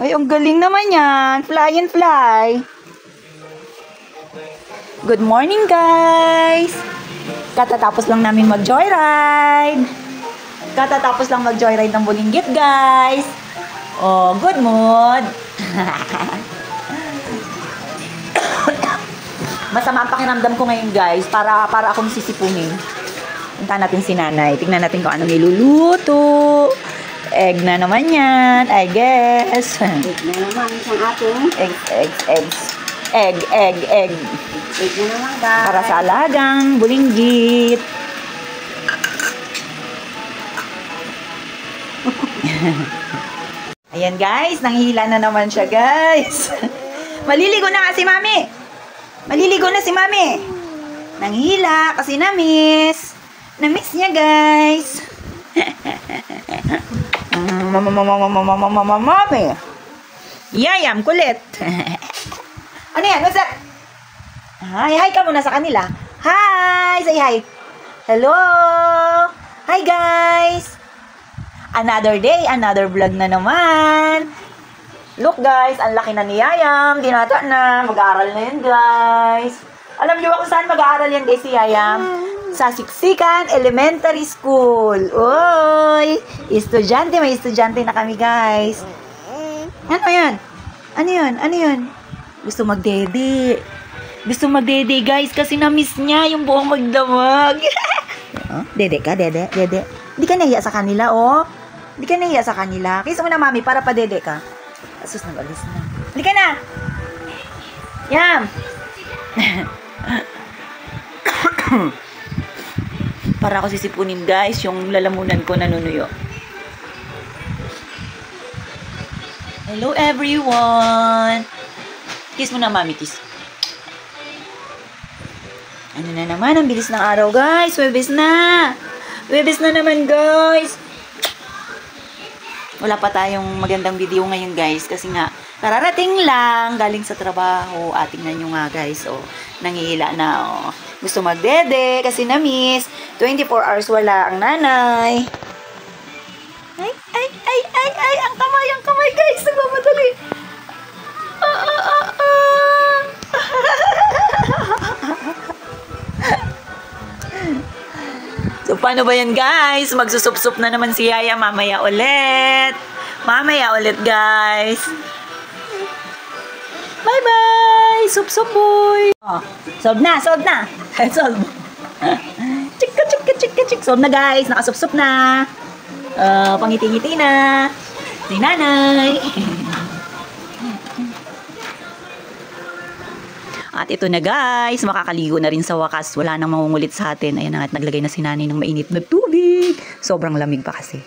Ay, ang galing naman yan. Fly and fly. Good morning, guys. Katatapos lang namin mag-joyride. Katatapos lang mag-joyride ng Bulinggit, guys. Oh, good mood. Masama ang pakiramdam ko ngayon, guys. Para akong sisipunin. Punta natin si nanay. Tingnan natin kung anong niluluto. Egg na naman yan, I guess. Egg na naman sa ating. Egg. Egg Na naman, guys. para sa alagang bulinggit. Ayan, guys, nanghihila na naman siya, guys. Maliligo na nga si Mami. Maliligo na si Mami. Nanghihila kasi na-miss. Na-miss niya, guys. Mami. Yayam, kulit. Ano yan? What's that? Hi ka muna sa kanila. Hi! Say hi. Hello! Hi, guys! Another day, another vlog na naman. Look, guys, ang laki na ni Yayam. Dinata na. Mag-aaral na yan, guys. Alam niyo ba kung saan mag-aaral yan, guys, si Yayam? Sa Siksikan Elementary School. Uy! Estudyante, may estudyante na kami, guys. Ano yan? Ano yun? Gusto magdede. Guys, kasi na-miss niya yung buong magdamag. Oh, dede ka, dede. Hindi ka nahiya sa kanila, oh. Hindi ka nahiya sa kanila. Kiss mo na, Mami, para pa dede ka. Asus, nag-alis na. Halika na! Yam! Para ako sisipunin, guys, yung lalamunan ko nanunuyo. Hello, everyone! Kiss mo na, Mami, kiss. Ano na naman, ang bilis ng araw, guys. Webes na naman, guys. Wala pa tayong magandang video ngayon, guys, kasi nga, kararating lang, galing sa trabaho. Tingnan nyo nga, guys, oh, nangihila na, oh. Gusto magdede kasi na-miss. 24 hours wala ang nanay. Ay, ang kamay, guys, nagmamadali. So, paano ba yan, guys? Magsusup-sup na naman si Yaya mamaya ulit. Guys. Bye-bye! Sup-sup, boy! Oh, solve na! Solve! Chika. Solve na, guys. Nakasup-sup na. Pangiti-ngiti na. Si nanay. At ito na, guys, makakaligo na rin sa wakas. Wala nang mangungulit sa atin. Ayan na, at naglagay na si nanay ng mainit na tubig. Sobrang lamig pa kasi.